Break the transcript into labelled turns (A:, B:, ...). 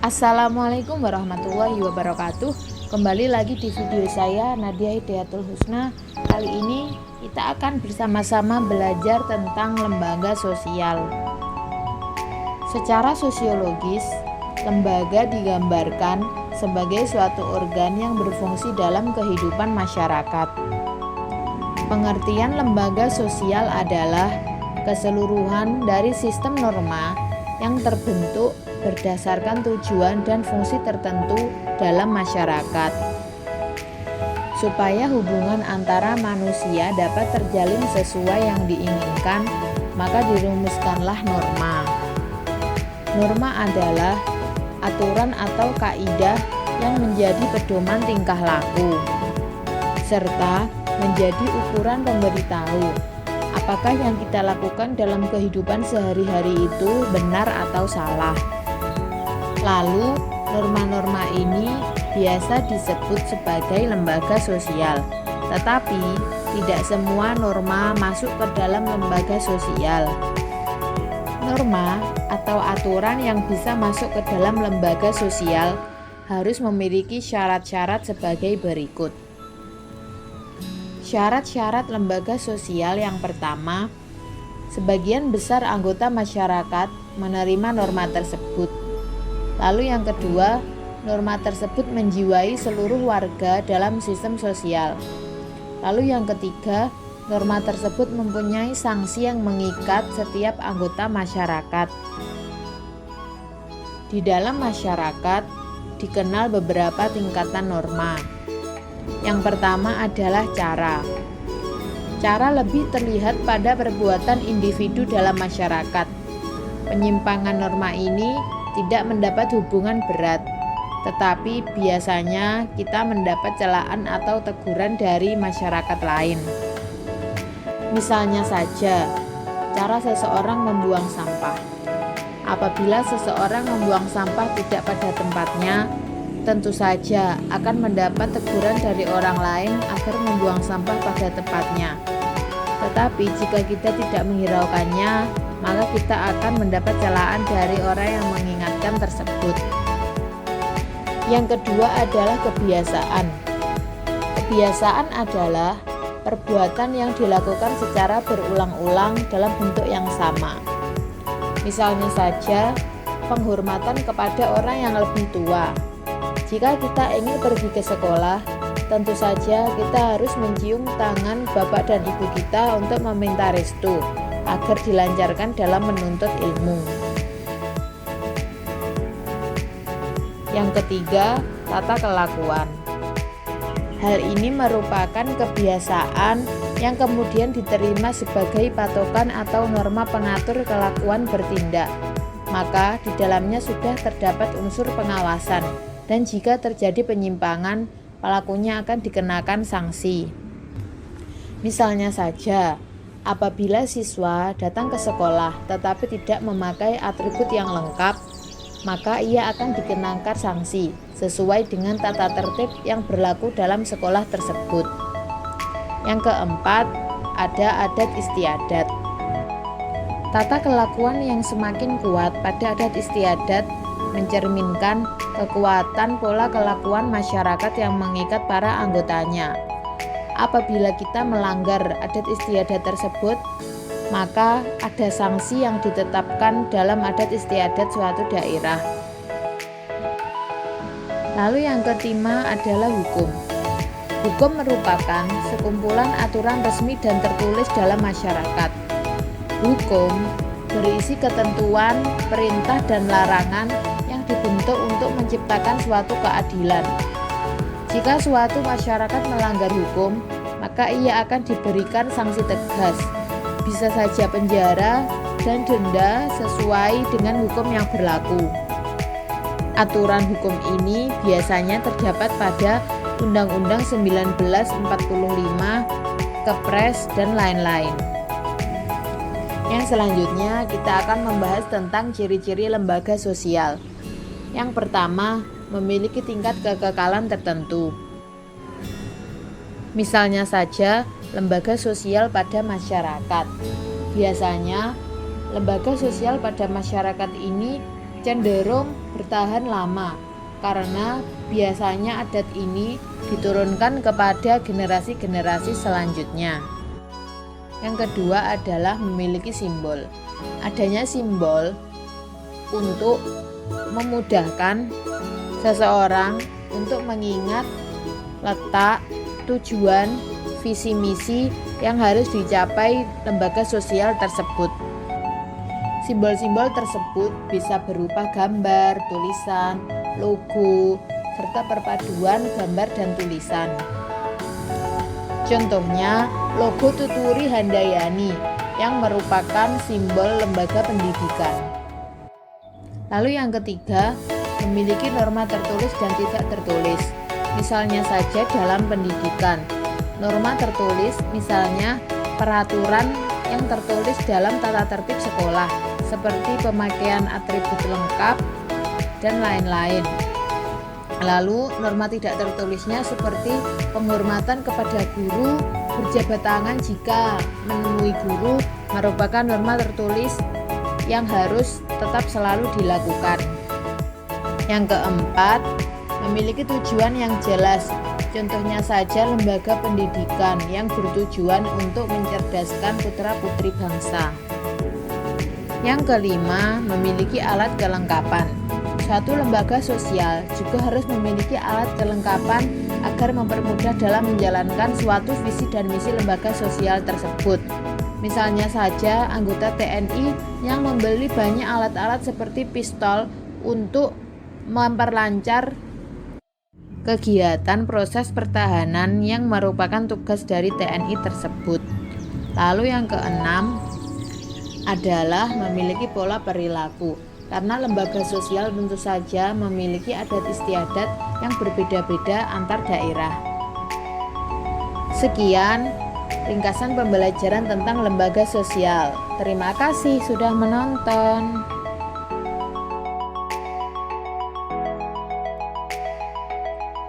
A: Assalamualaikum warahmatullahi wabarakatuh. Kembali lagi di video saya, Nadia Hidayatul Husna. Kali ini kita akan bersama-sama belajar tentang lembaga sosial. Secara sosiologis, lembaga digambarkan sebagai suatu organ yang berfungsi dalam kehidupan masyarakat. Pengertian lembaga sosial adalah keseluruhan dari sistem norma yang terbentuk berdasarkan tujuan dan fungsi tertentu dalam masyarakat. Supaya hubungan antara manusia dapat terjalin sesuai yang diinginkan, maka dirumuskanlah norma. Norma adalah aturan atau kaidah yang menjadi pedoman tingkah laku, serta menjadi ukuran pemberitahu apakah yang kita lakukan dalam kehidupan sehari-hari itu benar atau salah. Lalu, norma-norma ini biasa disebut sebagai lembaga sosial, tetapi tidak semua norma masuk ke dalam lembaga sosial. Norma atau aturan yang bisa masuk ke dalam lembaga sosial harus memiliki syarat-syarat sebagai berikut. Syarat-syarat lembaga sosial yang pertama, sebagian besar anggota masyarakat menerima norma tersebut. Lalu yang kedua, norma tersebut menjiwai seluruh warga dalam sistem sosial. Lalu yang ketiga, norma tersebut mempunyai sanksi yang mengikat setiap anggota masyarakat. Di dalam masyarakat dikenal beberapa tingkatan norma. Yang pertama adalah cara. Cara lebih terlihat pada perbuatan individu dalam masyarakat. Penyimpangan norma ini tidak mendapat hubungan berat, tetapi biasanya kita mendapat celaan atau teguran dari masyarakat lain. Misalnya saja, cara seseorang membuang sampah. Apabila seseorang membuang sampah tidak pada tempatnya, tentu saja akan mendapat teguran dari orang lain agar membuang sampah pada tempatnya. Tetapi jika kita tidak menghiraukannya, maka kita akan mendapat celaan dari orang yang mengingatkan tersebut. Yang kedua adalah kebiasaan. Kebiasaan adalah perbuatan yang dilakukan secara berulang-ulang dalam bentuk yang sama. Misalnya saja, penghormatan kepada orang yang lebih tua. Jika kita ingin pergi ke sekolah, tentu saja kita harus mencium tangan bapak dan ibu kita untuk meminta restu agar dilancarkan dalam menuntut ilmu. Yang ketiga, tata kelakuan. Hal ini merupakan kebiasaan yang kemudian diterima sebagai patokan atau norma pengatur kelakuan bertindak. Maka di dalamnya sudah terdapat unsur pengawasan, dan jika terjadi penyimpangan, pelakunya akan dikenakan sanksi. Misalnya saja, apabila siswa datang ke sekolah tetapi tidak memakai atribut yang lengkap, maka ia akan dikenakan sanksi sesuai dengan tata tertib yang berlaku dalam sekolah tersebut. Yang keempat, ada adat istiadat. Tata kelakuan yang semakin kuat pada adat istiadat mencerminkan kekuatan pola kelakuan masyarakat yang mengikat para anggotanya. Apabila kita melanggar adat istiadat tersebut, maka ada sanksi yang ditetapkan dalam adat istiadat suatu daerah. Lalu yang kelima adalah hukum. Hukum merupakan sekumpulan aturan resmi dan tertulis dalam masyarakat. Hukum berisi ketentuan, perintah, dan larangan yang dibentuk untuk menciptakan suatu keadilan. Jika suatu masyarakat melanggar hukum, maka ia akan diberikan sanksi tegas, bisa saja penjara dan denda sesuai dengan hukum yang berlaku. Aturan hukum ini biasanya terdapat pada Undang-Undang 1945, Kepres, dan lain-lain. Yang selanjutnya kita akan membahas tentang ciri-ciri lembaga sosial. Yang pertama, memiliki tingkat kekekalan tertentu. Misalnya saja, lembaga sosial pada masyarakat. Biasanya, lembaga sosial pada masyarakat ini cenderung bertahan lama karena biasanya adat ini diturunkan kepada generasi-generasi selanjutnya. Yang kedua adalah memiliki simbol. Adanya simbol untuk memudahkan seseorang untuk mengingat letak, tujuan, visi misi yang harus dicapai lembaga sosial tersebut. Simbol-simbol tersebut bisa berupa gambar, tulisan, logo, serta perpaduan gambar dan tulisan. Contohnya, logo Tuturi Handayani yang merupakan simbol lembaga pendidikan. Lalu yang ketiga, memiliki norma tertulis dan tidak tertulis. Misalnya saja dalam pendidikan, norma tertulis misalnya peraturan yang tertulis dalam tata tertib sekolah, seperti pemakaian atribut lengkap dan lain-lain. Lalu norma tidak tertulisnya seperti penghormatan kepada guru, berjabat tangan jika menemui guru merupakan norma tertulis yang harus tetap selalu dilakukan. Yang keempat, memiliki tujuan yang jelas. Contohnya saja lembaga pendidikan yang bertujuan untuk mencerdaskan putra-putri bangsa. Yang kelima, memiliki alat kelengkapan. Suatu lembaga sosial juga harus memiliki alat kelengkapan agar mempermudah dalam menjalankan suatu visi dan misi lembaga sosial tersebut. Misalnya saja anggota TNI yang membeli banyak alat-alat seperti pistol untuk memperlancar kegiatan proses pertahanan yang merupakan tugas dari TNI tersebut. Lalu yang keenam adalah memiliki pola perilaku. Karena lembaga sosial tentu saja memiliki adat istiadat yang berbeda-beda antar daerah. Sekian ringkasan pembelajaran tentang lembaga sosial. Terima kasih sudah menonton.